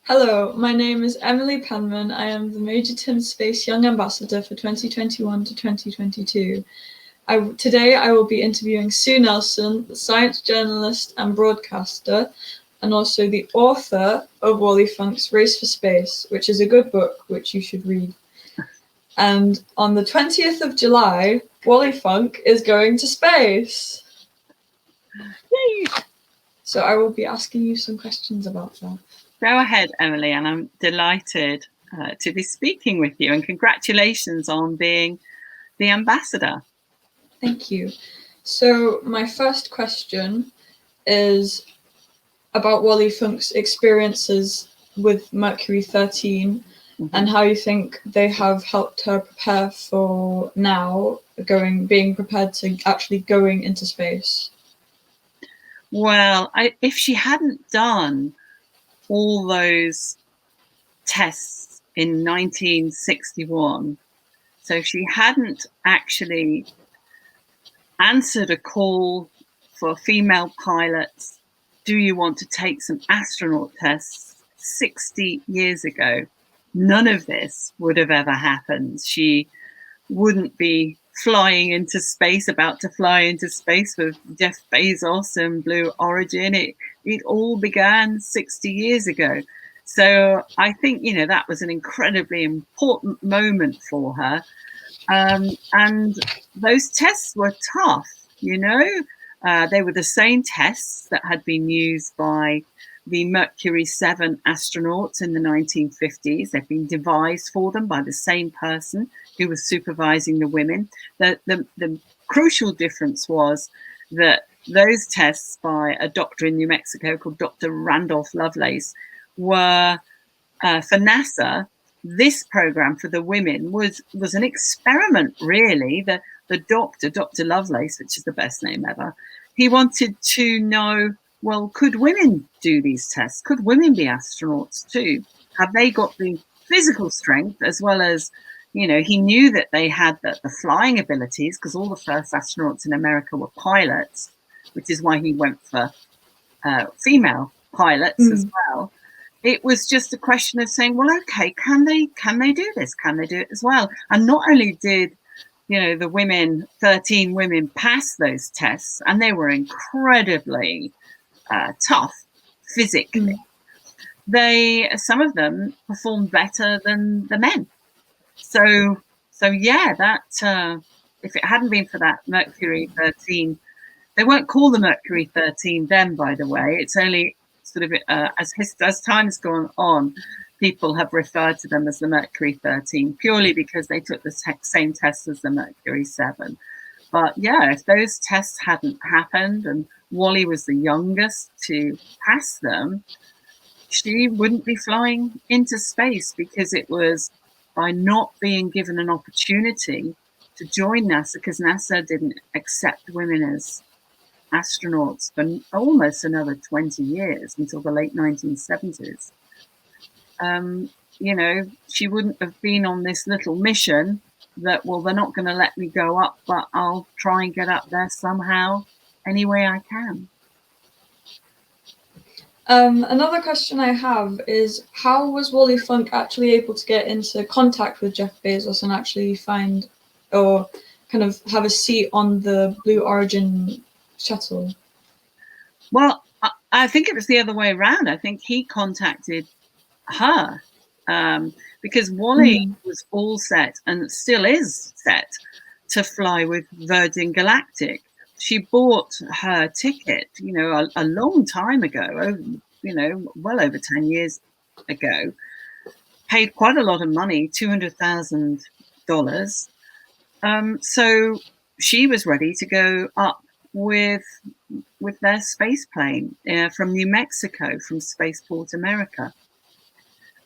Hello, my name is Emily Penman. I am the MajorTim.space Young Ambassador for 2021 to 2022. Today I will be interviewing Sue Nelson, the science journalist and broadcaster, and also the author of Wally Funk's Race for Space, which is a good book which you should read. And on the 20th of July, Wally Funk is going to space. Yay! So I will be asking you some questions about that. Go ahead, Emily, and I'm delighted to be speaking with you, and congratulations on being the ambassador. Thank you. So my first question is about Wally Funk's experiences with Mercury 13 and how you think they have helped her prepare for now being prepared to actually going into space. Well, if she hadn't done all those tests in 1961, so if she hadn't actually answered a call for female pilots, do you want to take some astronaut tests 60 years ago, none of this would have ever happened. She wouldn't be flying into space, about to fly into space with Jeff Bezos and Blue Origin. It all began 60 years ago. So I think, that was an incredibly important moment for her. And those tests were tough, They were the same tests that had been used by the Mercury 7 astronauts in the 1950s. They've been devised for them by the same person who was supervising the women. The crucial difference was that those tests by a doctor in New Mexico called Dr. Randolph Lovelace were, for NASA, this program for the women was an experiment, really. The doctor, Dr. Lovelace, which is the best name ever, he wanted to know, well, could women do these tests? Could women be astronauts too? Have they got the physical strength as well as, he knew that they had the flying abilities, because all the first astronauts in America were pilots, which is why he went for female pilots as well. It was just a question of saying, well, okay, can they do this? Can they do it as well? And not only did, the 13 women pass those tests, and they were incredibly tough physically. Some of them performed better than the men. So yeah, that if it hadn't been for that Mercury 13, they weren't called the Mercury 13 then, by the way. It's only sort of as time has gone on, people have referred to them as the Mercury 13 purely because they took the same tests as the Mercury 7. But yeah, if those tests hadn't happened and Wally was the youngest to pass them, she wouldn't be flying into space, because it was by not being given an opportunity to join NASA, because NASA didn't accept women as astronauts for almost another 20 years, until the late 1970s. She wouldn't have been on this little mission that, well, they're not going to let me go up, but I'll try and get up there somehow, any way I can. Another question I have is, how was Wally Funk actually able to get into contact with Jeff Bezos and actually find or kind of have a seat on the Blue Origin shuttle? Well, I think it was the other way around. I think he contacted her because Wally was all set, and still is set, to fly with Virgin Galactic. She bought her ticket, a long time ago, well over 10 years ago, paid quite a lot of money, $200,000. So she was ready to go up with their space plane from New Mexico, from Spaceport America.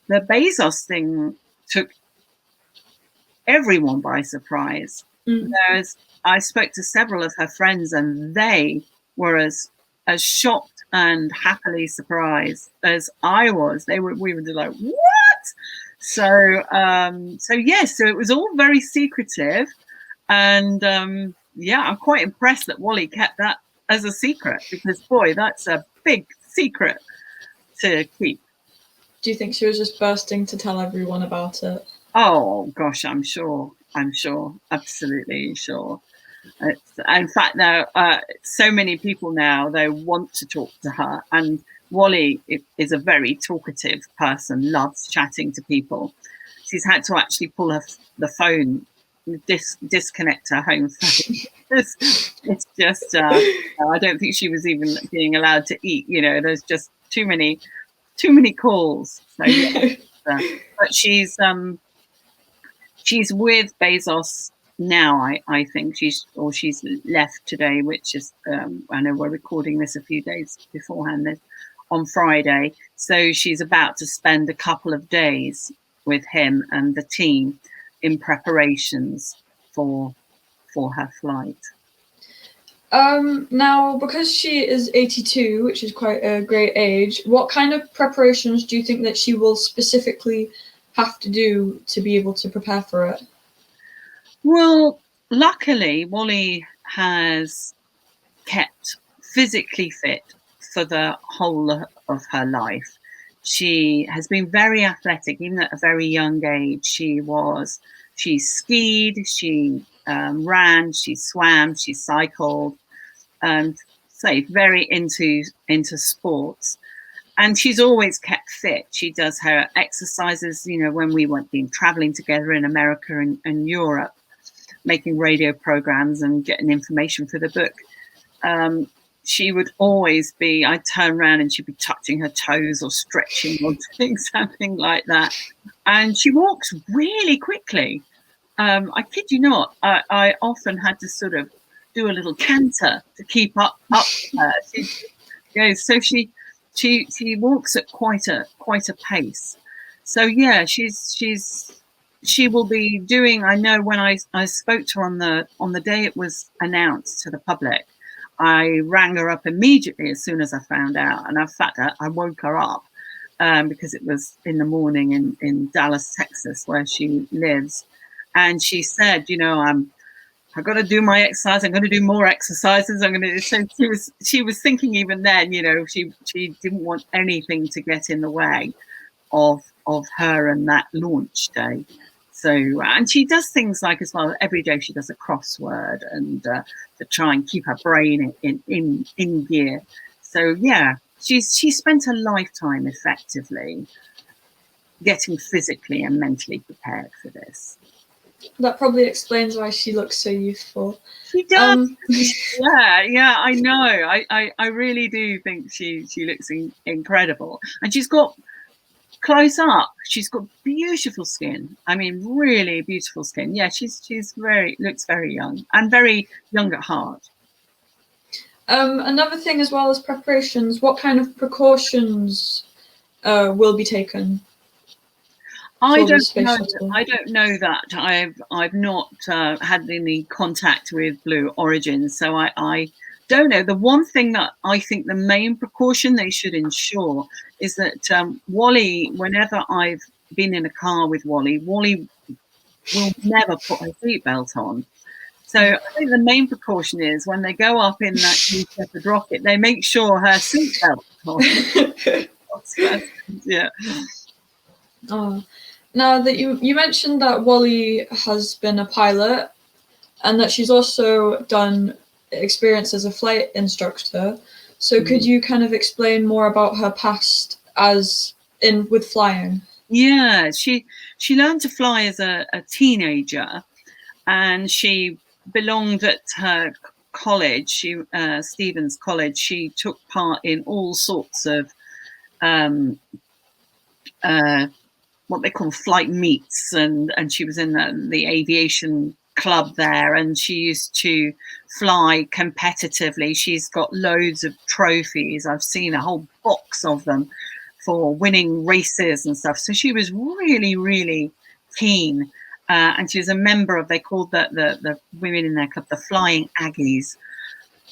The Bezos thing took everyone by surprise. I spoke to several of her friends, and they were as shocked and happily surprised as I was. We were like, what? So yes, so it was all very secretive, and I'm quite impressed that Wally kept that as a secret, because boy, that's a big secret to keep. do you think she was just bursting to tell everyone about it? Oh gosh, I'm sure, absolutely sure. In fact, now so many people now they want to talk to her, and Wally is a very talkative person, loves chatting to people. She's had to actually pull the phone, disconnect her home phone. It's just I don't think she was even being allowed to eat. There's just too many calls. So yeah, but she's with Bezos now. I think she's left today, which is I know we're recording this a few days beforehand, this on Friday. So she's about to spend a couple of days with him and the team in preparations for her flight. Now, because she is 82, which is quite a great age, what kind of preparations do you think that she will specifically have to do to be able to prepare for it? Well, luckily, Wally has kept physically fit for the whole of her life. She has been very athletic, even at a very young age. She skied, she ran, she swam, she cycled, very into sports. And she's always kept fit. She does her exercises, when we went traveling together in America and Europe, making radio programs and getting information for the book. She would always be, I'd turn around and she'd be touching her toes or stretching or doing something like that. And she walks really quickly. I kid you not, I often had to sort of do a little canter to keep up her. So she walks at quite a pace. So yeah, she will be doing. I know when I spoke to her on the day it was announced to the public, I rang her up immediately as soon as I found out, and in fact I woke her up because it was in the morning in Dallas, Texas, where she lives, and she said, I've got to do my exercise. I'm going to do more exercises. So she was thinking even then, she didn't want anything to get in the way of her and that launch day. So, and she does things like as well. Every day she does a crossword and to try and keep her brain in gear. So yeah, she spent a lifetime effectively getting physically and mentally prepared for this. That probably explains why she looks so youthful. She does. Yeah, I know. I really do think she looks incredible. And she's got, close up, she's got beautiful skin. I mean, really beautiful skin. Yeah, she's looks very young and very young at heart. Another thing as well as preparations, what kind of precautions will be taken? I don't know that. I've not had any contact with Blue Origin, so I don't know. The one thing that I think the main precaution they should ensure is that Wally, whenever I've been in a car with Wally will never put her seatbelt on. So I think the main precaution is when they go up in that New Shepard rocket, they make sure her seatbelt is on. Yeah. Oh. Now that you mentioned that Wally has been a pilot and that she's also done experience as a flight instructor. So could you kind of explain more about her past with flying? Yeah, she learned to fly as a teenager, and she belonged at her college, Stevens College. She took part in all sorts of what they call flight meets, and she was in the aviation club there, and she used to fly competitively. She's got loads of trophies. I've seen a whole box of them for winning races and stuff. So she was really, really keen. And she was a member of, they called the women in their club the Flying Aggies.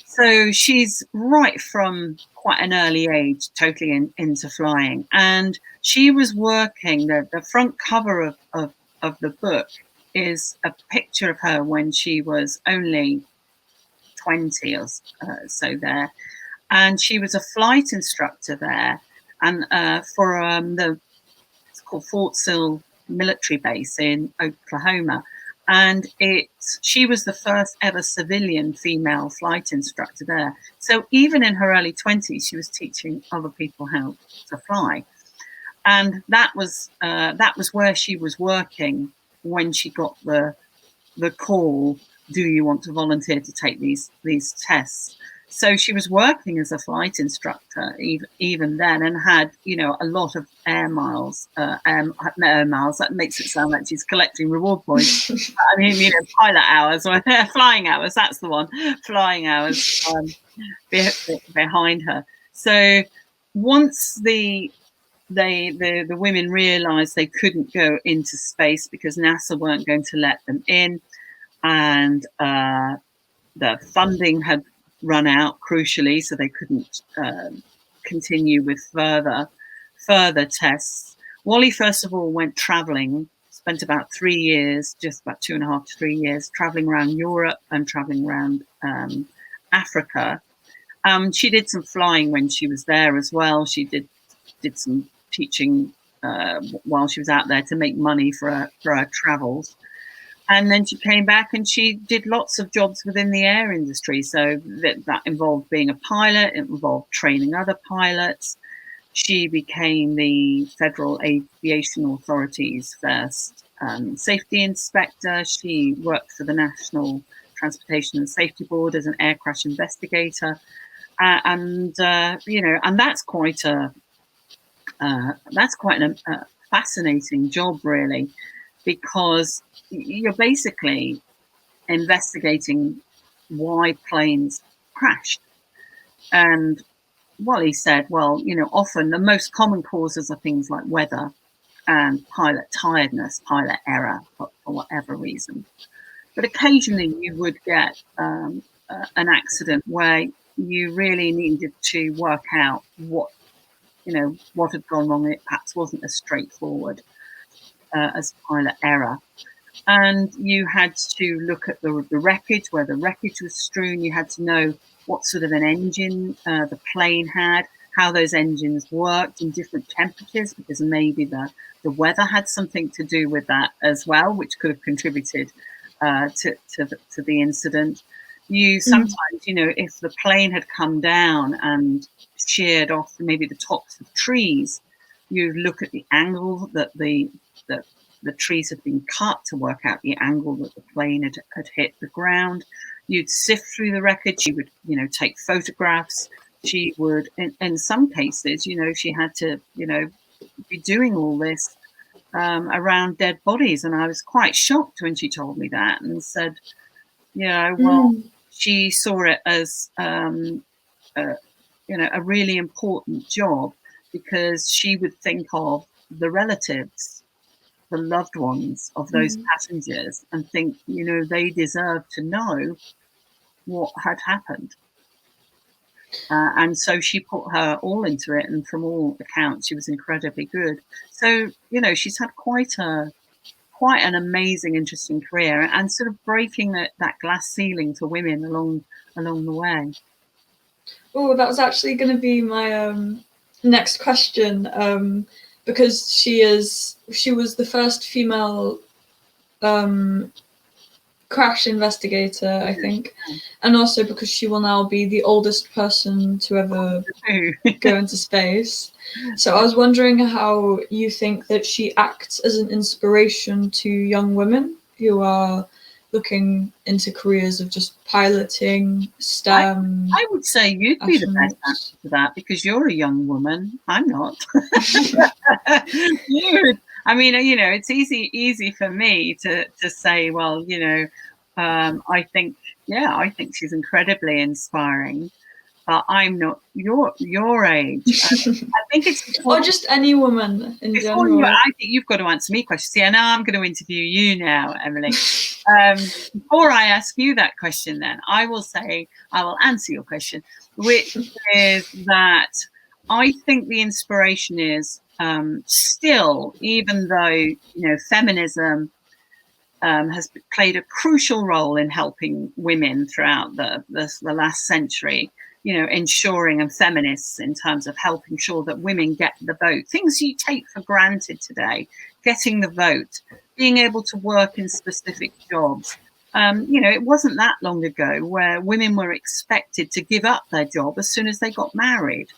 So she's right from quite an early age, totally into flying. And she was working, the front cover of the book is a picture of her when she was only 20 or so there. And she was a flight instructor there. And for called Fort Sill military base in Oklahoma. And she was the first ever civilian female flight instructor there. So even in her early 20s, she was teaching other people how to fly. And that was where she was working when she got the call, do you want to volunteer to take these tests? So she was working as a flight instructor even then, and had, you know, a lot of air miles. Air miles, that makes it sound like she's collecting reward points. I mean, you know, pilot hours or flying hours. That's the one. Flying hours behind her. So once the women realized they couldn't go into space because NASA weren't going to let them in, and the funding had run out, crucially, so they couldn't continue with further tests. Wally, first of all, went traveling, spent about 3 years, just about 2.5 to 3 years, traveling around Europe and traveling around Africa. She did some flying when she was there as well. She did some teaching while she was out there to make money for her travels. And then she came back and she did lots of jobs within the air industry. So that involved being a pilot, it involved training other pilots. She became the Federal Aviation Authority's first safety inspector. She worked for the National Transportation and Safety Board as an air crash investigator. And that's quite a fascinating job, really, because you're basically investigating why planes crashed. And Wally said, well, you know, often the most common causes are things like weather and pilot tiredness, pilot error, for whatever reason. But occasionally you would get an accident where you really needed to work out what had gone wrong. It perhaps wasn't as straightforward as pilot error. And you had to look at the wreckage, where the wreckage was strewn. You had to know what sort of an engine the plane had, how those engines worked in different temperatures, because maybe the weather had something to do with that as well, which could have contributed to the incident. You sometimes, you know, if the plane had come down and sheared off maybe the tops of trees, you look at the angle that the trees had been cut to work out the angle that the plane had hit the ground. You'd sift through the wreckage. You would, you know, take photographs. She would, in some cases, you know, she had to, you know, be doing all this around dead bodies. And I was quite shocked when she told me that and said, you know, well, she saw it as, you know, a really important job, because she would think of the relatives, the loved ones of those passengers, and think, you know, they deserve to know what had happened. And so she put her all into it, and from all accounts, she was incredibly good. So, you know, she's had quite an amazing, interesting career, and sort of breaking that glass ceiling for women along the way. Oh, that was actually going to be my next question, because she was the first female crash investigator, I think, and also because she will now be the oldest person to ever go into space. So I was wondering how you think that she acts as an inspiration to young women who are looking into careers of just piloting, STEM. I would say you'd be the best answer to that, because you're a young woman. I'm not. I mean, you know, it's easy for me to say, well, you know, I think she's incredibly inspiring. But I'm not your age. I think it's or just any woman in general. I think you've got to answer me questions. See, I know I'm going to interview you now, Emily. Before I ask you that question, then I will answer your question, which is that I think the inspiration is still, even though, you know, feminism has played a crucial role in helping women throughout the last century. ensuring, and feminists in terms of helping sure that women get the vote. Things you take for granted today, getting the vote, being able to work in specific jobs. It wasn't that long ago where women were expected to give up their job as soon as they got married.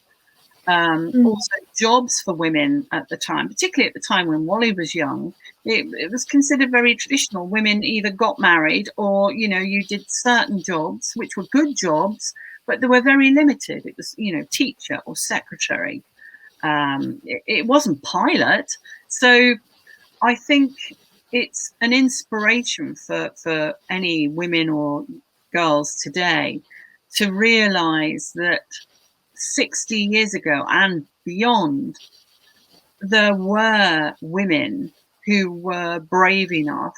Also, jobs for women at the time, particularly at the time when Wally was young, it was considered very traditional. Women either got married or, you did certain jobs, which were good jobs, but they were very limited. It was, teacher or secretary. It wasn't pilot. So I think it's an inspiration for any women or girls today to realize that 60 years ago and beyond, there were women who were brave enough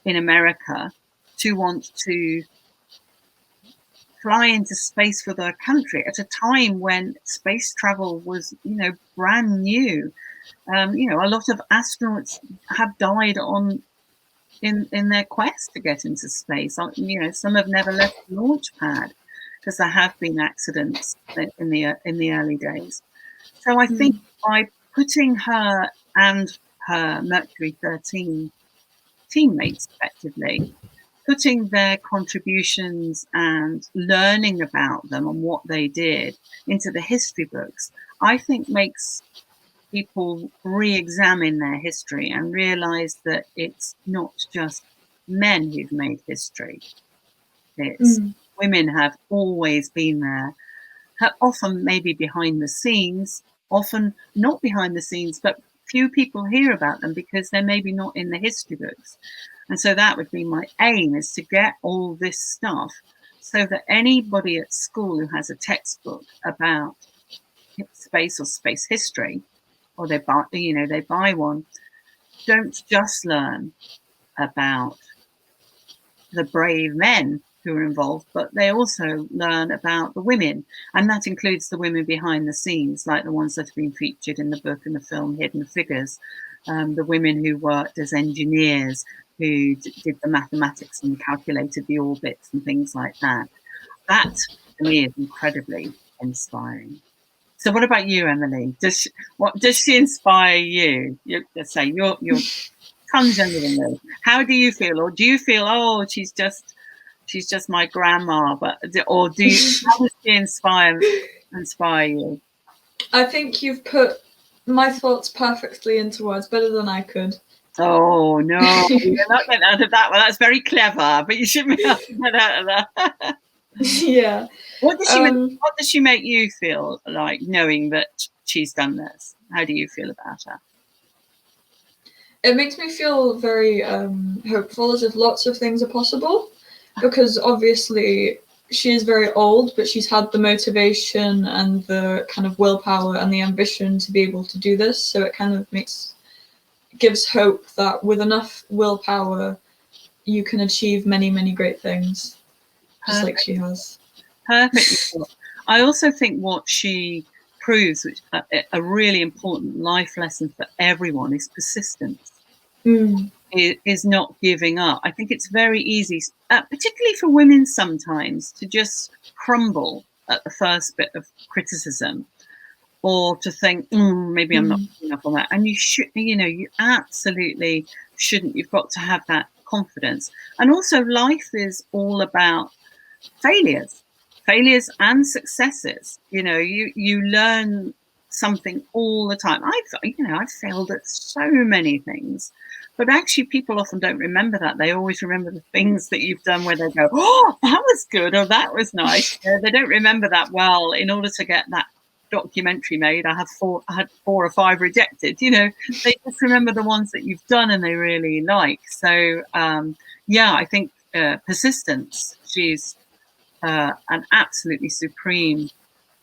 in America to want to fly into space for their country at a time when space travel was, brand new. A lot of astronauts have died in their quest to get into space. Some have never left the launch pad because there have been accidents in the early days. So I think by putting her and her Mercury 13 teammates effectively, putting their contributions and learning about them and what they did into the history books, I think makes people re-examine their history and realize that it's not just men who've made history. It's women have always been there, often maybe behind the scenes, often not behind the scenes, but few people hear about them because they're maybe not in the history books. And so that would be my aim, is to get all this stuff so that anybody at school who has a textbook about space or space history, or they buy one, don't just learn about the brave men who are involved, but they also learn about the women, and that includes the women behind the scenes, like the ones that have been featured in the book and the film Hidden Figures, the women who worked as engineers, who did the mathematics and calculated the orbits and things like that. That, to me, is incredibly inspiring. So what about you, Emily? Does she inspire you? Let's say you're tons younger than me. How do you feel? Or do you feel, oh, she's just my grandma? How does she inspire you? I think you've put my thoughts perfectly into words, better than I could. Oh no, you're not getting out of that one. That's very clever, but you shouldn't be able to get out of that. Yeah. What does she make you feel like, knowing that she's done this? How do you feel about her? It makes me feel very hopeful, as if lots of things are possible, because obviously she is very old, but she's had the motivation and the kind of willpower and the ambition to be able to do this. So it kind of gives hope that with enough willpower, you can achieve many, many great things, just like she has. Perfect. I also think what she proves, which a really important life lesson for everyone, is persistence. Is not giving up. I think it's very easy, particularly for women sometimes, to just crumble at the first bit of criticism, or to think, maybe I'm not good enough on that. And you absolutely shouldn't. You've got to have that confidence. And also, life is all about failures and successes. You learn something all the time. I've failed at so many things, but actually people often don't remember that. They always remember the things that you've done where they go, oh, that was good, or that was nice. They don't remember that. Well, in order to get that documentary made, I had 4 or 5 rejected. They just remember the ones that you've done and they really like. So I think persistence, she's an absolutely supreme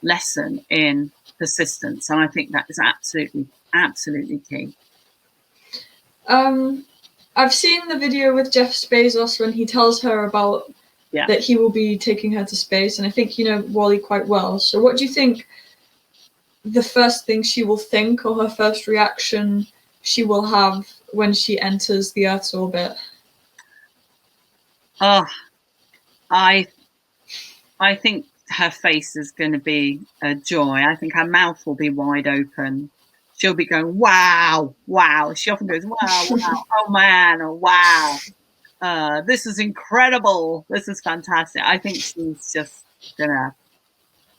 lesson in persistence, and I think that is absolutely key. I've seen the video with Jeff Bezos when he tells her about that he will be taking her to space, and I think you know Wally quite well. So what do you think the first thing she will think, or her first reaction she will have when she enters the Earth's orbit? I think her face is going to be a joy. I think her mouth will be wide open. She'll be going, wow, wow. She often goes, wow, wow, oh man, oh wow. This is incredible. This is fantastic. I think she's just gonna,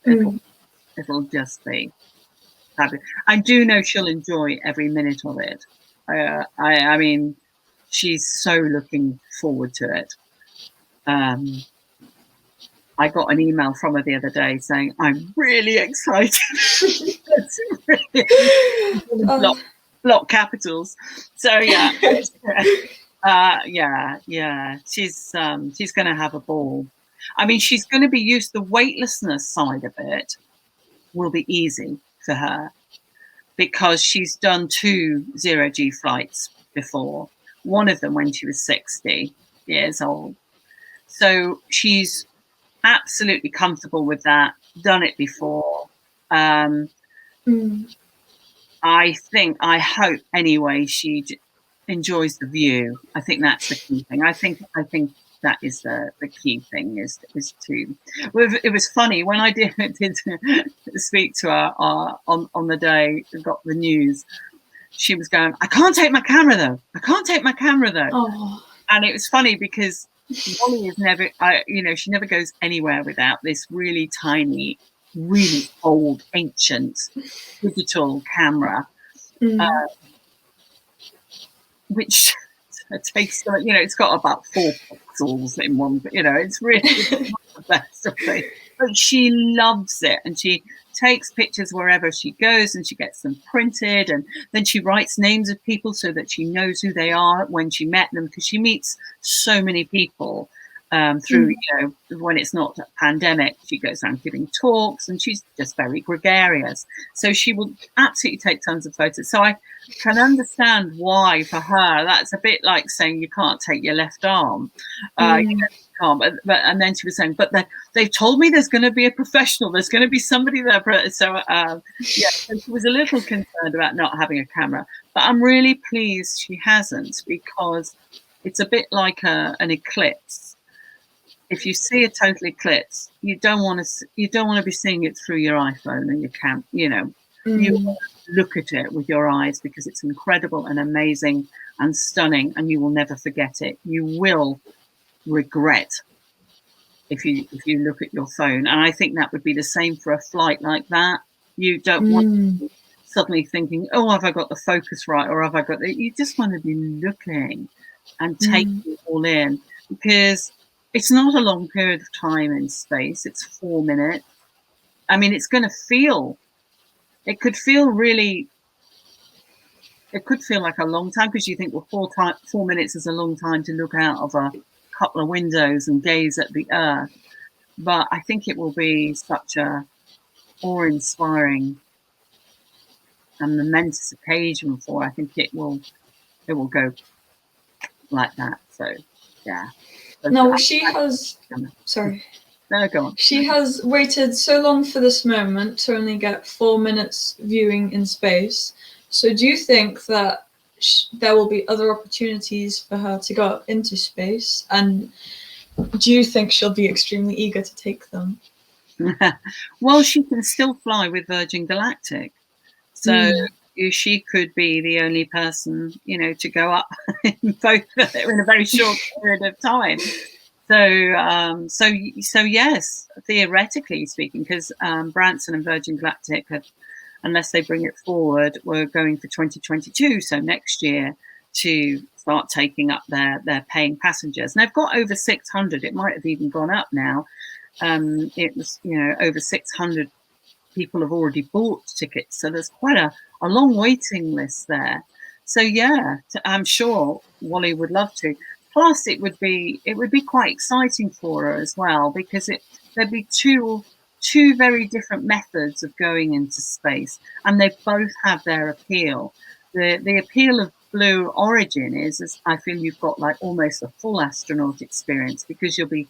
it'll just be fabulous. I do know she'll enjoy every minute of it. I mean, she's so looking forward to it. I got an email from her the other day saying, I'm really excited. It's really block capitals. So yeah. Yeah. She's going to have a ball. I mean, she's going to be used, the weightlessness side of it will be easy for her because she's done 2 0G flights before. One of them when she was 60 years old. So she's absolutely comfortable with that, done it before. I hope anyway she enjoys the view. I think that's the key thing. I think that is the key thing is to. It was funny when I did speak to her on the day we got the news. She was going, I can't take my camera though. Oh. And it was funny because Wally is never, she never goes anywhere without this really tiny, really old, ancient digital camera, which takes, it's got about 4 pixels in one, it's really not the best of things. But she loves it, and she takes pictures wherever she goes, and she gets them printed, and then she writes names of people so that she knows who they are when she met them, because she meets so many people through, when it's not a pandemic, she goes around giving talks, and she's just very gregarious. So she will absolutely take tons of photos. So I can understand why for her that's a bit like saying you can't take your left arm. But and then she was saying, but they've told me there's going to be a professional, there's going to be somebody there. So so she was a little concerned about not having a camera, but I'm really pleased she hasn't, because it's a bit like an eclipse. If you see a total eclipse, you don't want to be seeing it through your iPhone and your you look at it with your eyes, because it's incredible and amazing and stunning, and you will never forget it. You will regret if you look at your phone, and I think that would be the same for a flight like that. You don't want to be suddenly thinking, oh, have I got the focus right, or have I got you just want to be looking and taking it all in, because it's not a long period of time in space. It's 4 minutes. I mean, it could feel like a long time, because you think, well, 4 minutes is a long time to look out of a couple of windows and gaze at the Earth. But I think it will be such a awe-inspiring and momentous occasion for her. I think it will go like that. So yeah. No, she has. Sorry. No, go on. She has waited so long for this moment to only get 4 minutes viewing in space. So do you think that there will be other opportunities for her to go up into space? And do you think she'll be extremely eager to take them? Well, she can still fly with Virgin Galactic. So she could be the only person, to go up in a very short period of time. So yes, theoretically speaking, because Branson and Virgin Galactic have, unless they bring it forward, we're going for 2022, so next year, to start taking up their paying passengers. And they've got over 600. It might have even gone up now. It was, over 600 people have already bought tickets. So there's quite a long waiting list there. So yeah, I'm sure Wally would love to. Plus, it would be quite exciting for her as well, because there'd be two very different methods of going into space, and they both have their appeal. The appeal of Blue Origin is I feel you've got like almost a full astronaut experience, because she'll be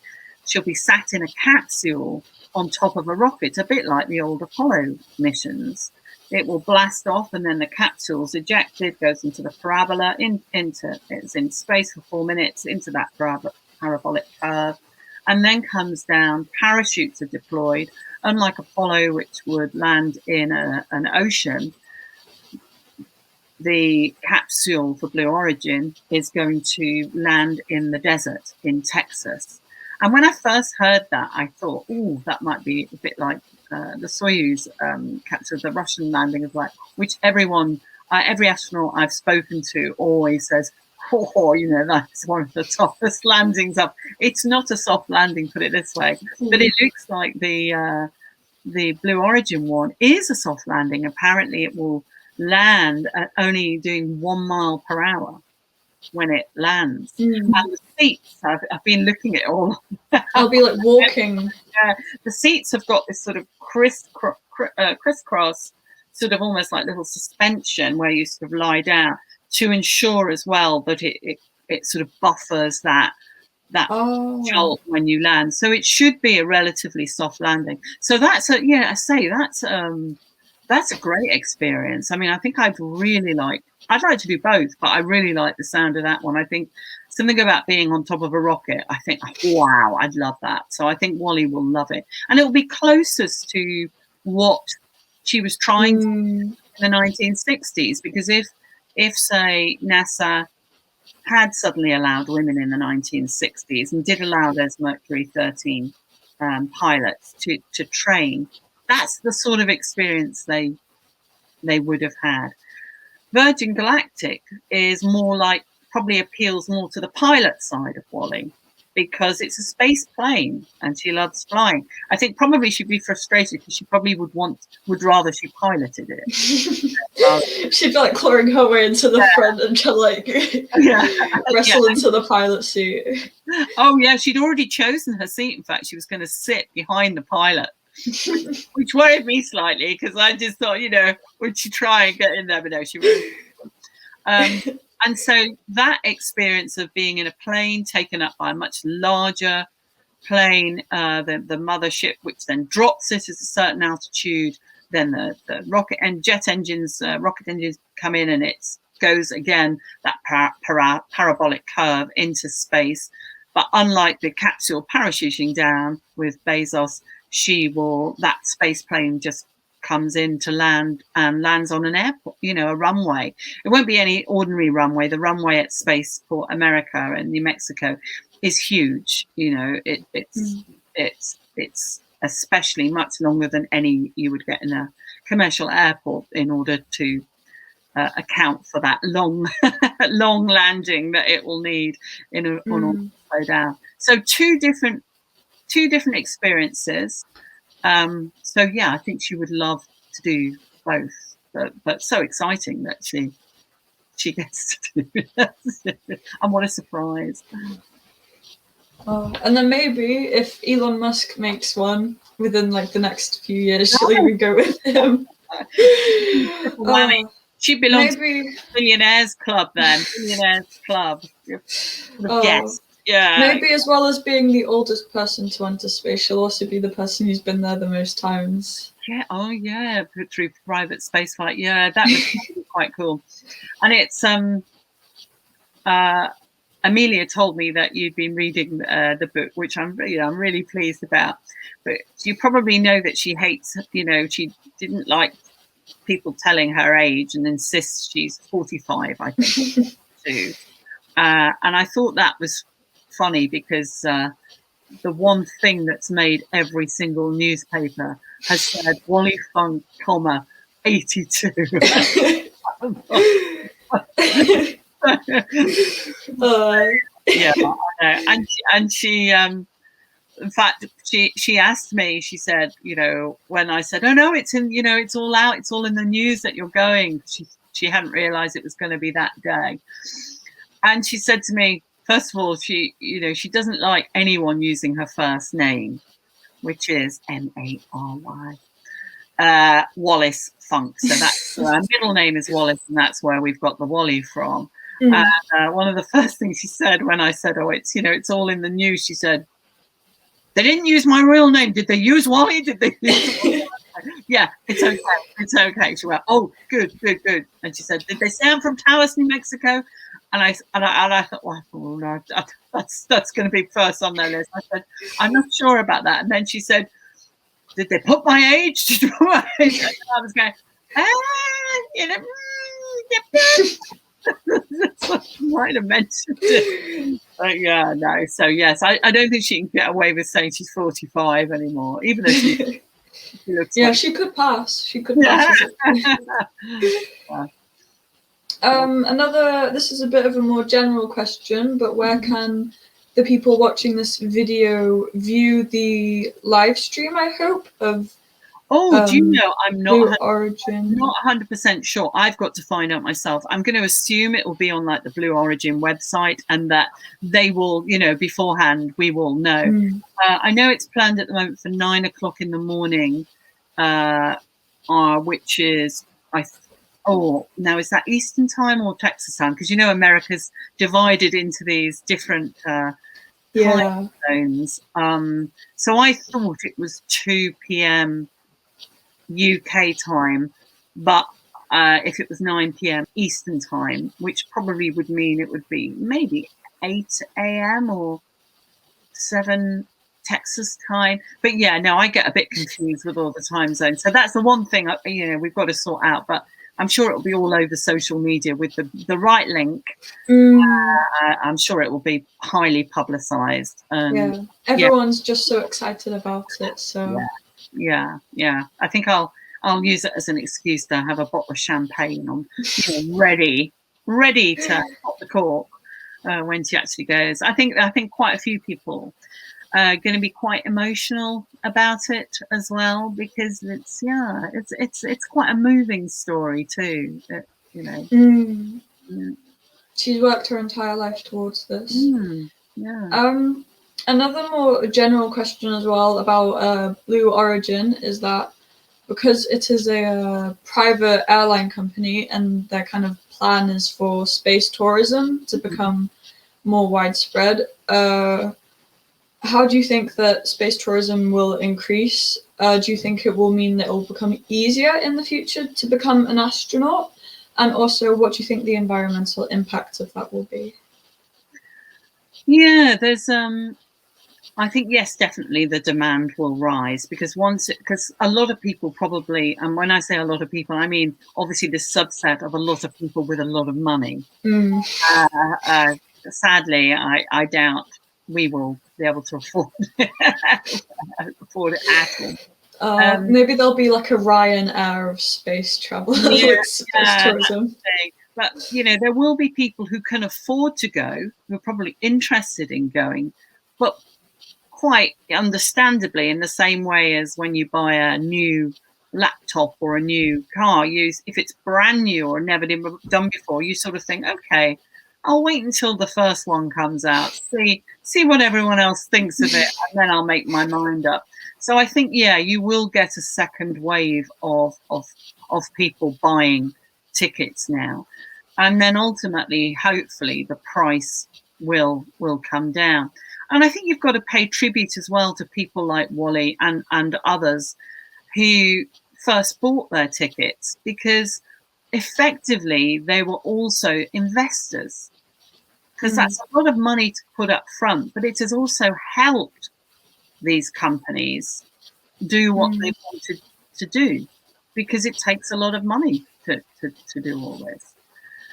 sat in a capsule on top of a rocket, a bit like the old Apollo missions. It will blast off, and then the capsule's ejected, goes into the parabola, it's in space for 4 minutes, into that parabolic curve, and then comes down. Parachutes are deployed, unlike Apollo, which would land in an ocean. The capsule for Blue Origin is going to land in the desert in Texas. And when I first heard that, I thought, oh, that might be a bit like the Soyuz capsule, the Russian landing of like, which everyone, every astronaut I've spoken to always says, oh, you know, that's one of the toughest landings up. It's not a soft landing, put it this way, but it looks like the Blue Origin one is a soft landing. Apparently it will land at only doing 1 mile per hour when it lands. And the seats, I've been looking at it all. I'll be like walking. Yeah, the seats have got this sort of crisscross, sort of almost like little suspension where you sort of lie down to ensure as well that it sort of buffers that jolt when you land. So it should be a relatively soft landing. So that's a great experience. I mean, I think I'd like to do both, but I really like the sound of that one. I think something about being on top of a rocket, I think, wow, I'd love that. So I think Wally will love it. And it will be closest to what she was trying to do in the 1960s, because if say NASA had suddenly allowed women in the 1960s and did allow those Mercury 13 pilots to train, that's the sort of experience they would have had. Virgin Galactic is more like, probably appeals more to the pilot side of Wally, because it's a space plane and she loves flying. I think probably she'd be frustrated because she probably would rather she piloted it. She'd be like clawing her way into the front and try like wrestle into the pilot seat. Oh yeah, she'd already chosen her seat. In fact, she was going to sit behind the pilot, which worried me slightly because I just thought, you know, would she try and get in there? But no, she wouldn't. And so that experience of being in a plane taken up by a much larger plane, the mothership, which then drops it at a certain altitude, then the rocket and rocket engines come in, and it goes again that parabolic curve into space. But unlike the capsule parachuting down with Bezos, that space plane just comes in to land and lands on an airport, you know, a runway. It won't be any ordinary runway. The runway at Spaceport America in New Mexico is huge. You know, it's especially much longer than any you would get in a commercial airport in order to account for that long landing that it will need in order to slow down. So two different experiences. So yeah, I think she would love to do both, but so exciting that she gets to do that. And what a surprise. And then maybe if Elon Musk makes one within like the next few years, she'll even go with him. She belongs to the Billionaires Club then. Billionaires Club. Yes. Yeah. Maybe as well as being the oldest person to enter space, she'll also be the person who's been there the most times. Yeah. Oh, yeah. Through private spaceflight. Yeah, that would be quite cool. And it's Amelia told me that you'd been reading the book, which I'm really pleased about. But you probably know that she hates. You know, she didn't like people telling her age and insists she's 45. I think too. And I thought that was funny because the one thing that's made every single newspaper has said Wally Funk, 82. Yeah, and she in fact she asked me, she said, you know, when I said, oh no, it's in, you know, it's all out, it's all in the news that you're going, she hadn't realized it was going to be that day. And she said to me, first of all, she doesn't like anyone using her first name, which is Mary, Wallys Funk. So that's her middle name is Wallys, and that's where we've got the Wally from. And one of the first things she said when I said, oh, it's, you know, it's all in the news, she said, they didn't use my real name. Did they use Wally? Did they use Wally? Yeah, it's okay. It's okay. She went, oh, good. And she said, did they say I'm from Taos, New Mexico? And I thought, well, oh, no, that's going to be first on their list. I said, I'm not sure about that. And then she said, did they put my age? Did they put my age? And I was going, you know, might have mentioned it. But yeah, no. So yes, I don't think she can get away with saying she's 45 anymore, even though she looks yeah, like... she could pass. She could pass. Yeah. This is a bit of a more general question, but where can the people watching this video view the live stream, I hope, of do you know, I'm not Origin. Not 100% sure. I've got to find out myself. I'm going to assume it will be on like the Blue Origin website, and that they will, you know, beforehand we will know. I know it's planned at the moment for 9 o'clock in the morning, which is now is that Eastern time or Texas time? Because you know America's divided into these different time zones. So I thought it was 2 p.m. UK time, but if it was 9 p.m. Eastern time, which probably would mean it would be maybe 8 a.m. or 7 Texas time. But yeah, no, I get a bit confused with all the time zones. So that's the one thing, you know, we've got to sort out. But I'm sure it'll be all over social media with the right link. I'm sure it will be highly publicized. And everyone's just so excited about it. So yeah. I think I'll use it as an excuse to have a bottle of champagne on, you know, ready to pop the cork when she actually goes. I think quite a few people are going to be quite emotional about it as well, because it's quite a moving story too. You know, she's worked her entire life towards this. Yeah. Another more general question as well about Blue Origin is that because it is a private airline company and their kind of plan is for space tourism to become more widespread, how do you think that space tourism will increase? Do you think it will mean that it will become easier in the future to become an astronaut? And also, what do you think the environmental impact of that will be? Yeah, there's I think yes, definitely the demand will rise, because a lot of people probably, and when I say a lot of people, I mean obviously this subset of a lot of people with a lot of money. Sadly, I doubt we will be able to afford it at all. Maybe there'll be like a Ryanair of space travel, space tourism. But you know, there will be people who can afford to go, who are probably interested in going, but quite understandably, in the same way as when you buy a new laptop or a new car, if it's brand new or never been done before, you sort of think, okay, I'll wait until the first one comes out, see what everyone else thinks of it, and then I'll make my mind up. So I think, yeah, you will get a second wave of people buying tickets now, and then ultimately, hopefully, the price will come down. And I think you've got to pay tribute as well to people like Wally and others who first bought their tickets, because effectively they were also investors, because that's a lot of money to put up front, but it has also helped these companies do what they wanted to do, because it takes a lot of money to do all this.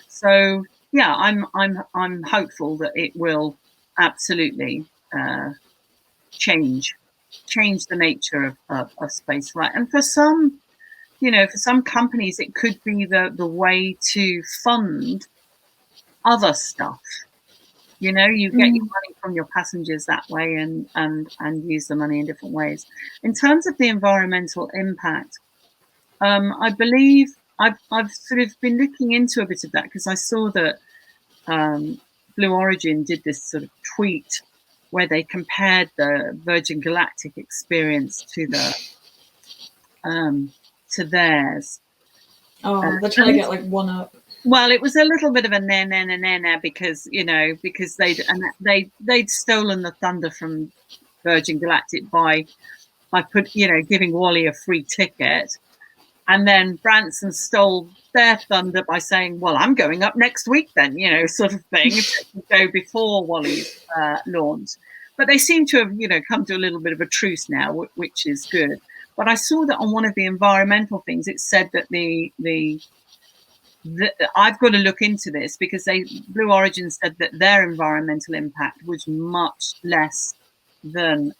So yeah, I'm hopeful that it will absolutely change the nature of space flight. And for some, you know, for some companies, it could be the way to fund other stuff. You know, you get your money from your passengers that way, and use the money in different ways. In terms of the environmental impact, I believe I've sort of been looking into a bit of that, because I saw that Blue Origin did this sort of tweet where they compared the Virgin Galactic experience to theirs. Oh, they're trying to get like one up. Well, it was a little bit of a na, because, you know, because they'd stolen the thunder from Virgin Galactic by by giving Wally a free ticket. And then Branson stole their thunder by saying, well, I'm going up next week then, sort of thing, to go before Wally's launch. But they seem to have, come to a little bit of a truce now, which is good. But I saw that on one of the environmental things, it said that I've got to look into this, because Blue Origin said that their environmental impact was much less than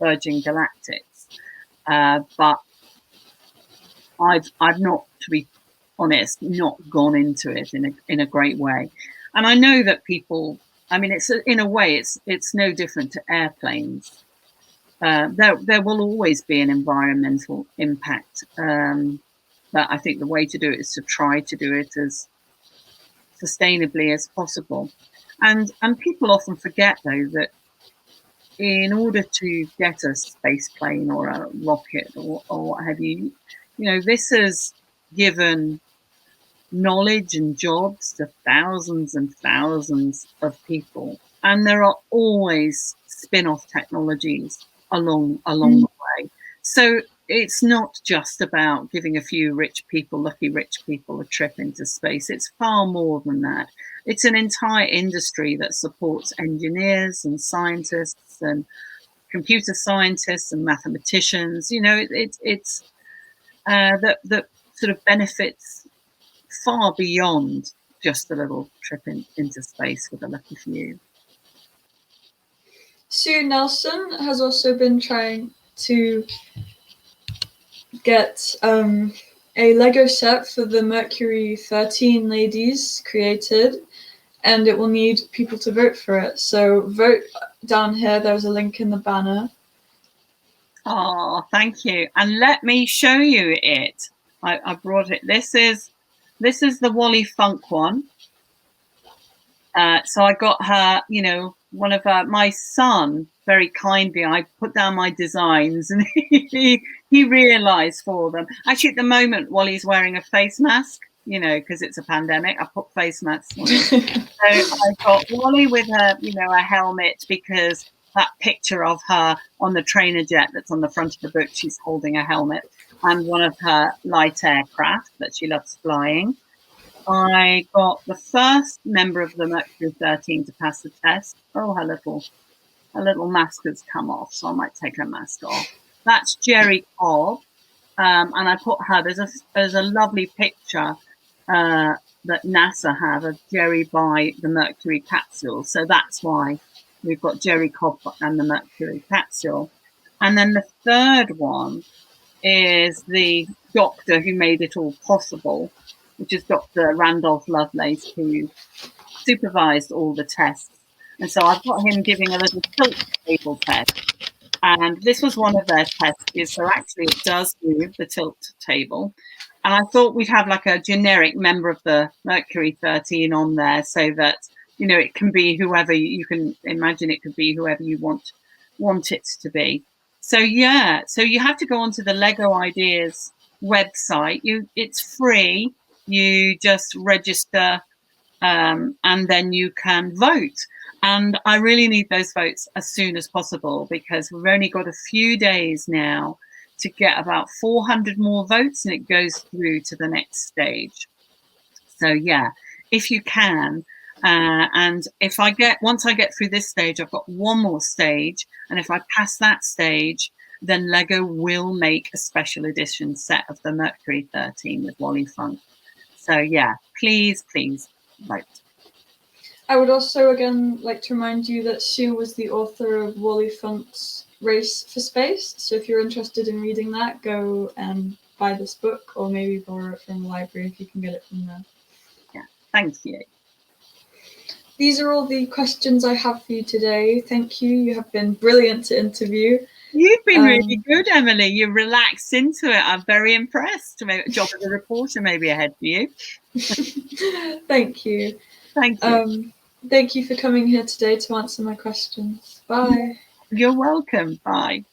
Virgin Galactic's. But I've not, to be honest, not gone into it in a great way. And I know that people, I mean, it's in a way, it's no different to airplanes. There will always be an environmental impact, but I think the way to do it is to try to do it as sustainably as possible. And people often forget, though, that in order to get a space plane or a rocket or what have you, this has given knowledge and jobs to thousands and thousands of people. And there are always spin-off technologies along the way. So it's not just about giving a few lucky rich people a trip into space. It's far more than that. It's an entire industry that supports engineers and scientists and computer scientists and mathematicians. It's that sort of benefits far beyond just a little trip into space with a lucky few. Sue Nelson has also been trying to get a Lego set for the Mercury 13 ladies created, and it will need people to vote for it. So vote down here. There's a link in the banner. Oh, thank you. And let me show you it. I brought it. This is the Wally Funk one. So I got her, one of my son, very kindly, I put down my designs, and he realized for them. Actually, at the moment, Wally's wearing a face mask, because it's a pandemic. I put face masks on. So I got Wally with a helmet, because that picture of her on the trainer jet that's on the front of the book, she's holding a helmet, and one of her light aircraft that she loves flying. I got the first member of the Mercury 13 to pass the test. Oh, her little mask has come off, so I might take her mask off. That's Jerry Cobb, and I put her. There's a lovely picture that NASA have of Jerry by the Mercury capsule, so that's why we've got Jerry Cobb and the Mercury capsule. And then the third one is the doctor who made it all possible, which is Dr. Randolph Lovelace, who supervised all the tests. And so I've got him giving a little tilt table test. And this was one of their tests. So actually it does move, the tilt table. And I thought we'd have like a generic member of the Mercury 13 on there, so that, it can be whoever you can imagine. It could be whoever you want it to be. So yeah, so you have to go onto the Lego Ideas website. It's free. You just register, and then you can vote. And I really need those votes as soon as possible, because we've only got a few days now to get about 400 more votes, and it goes through to the next stage. So yeah, if you can, and once I get through this stage, I've got one more stage, and if I pass that stage, then Lego will make a special edition set of the Mercury 13 with Wally Funk. So yeah, please vote. I would also again like to remind you that Sue was the author of Wally Funk's Race for Space. So if you're interested in reading that, go and buy this book, or maybe borrow it from the library if you can get it from there. Yeah, thank you. These are all the questions I have for you today. Thank you. You have been brilliant to interview. You've been really good, Emily. You relaxed into it. I'm very impressed. Job as a reporter maybe ahead for you. Thank you. Thank you. Thank you for coming here today to answer my questions. Bye. You're welcome. Bye.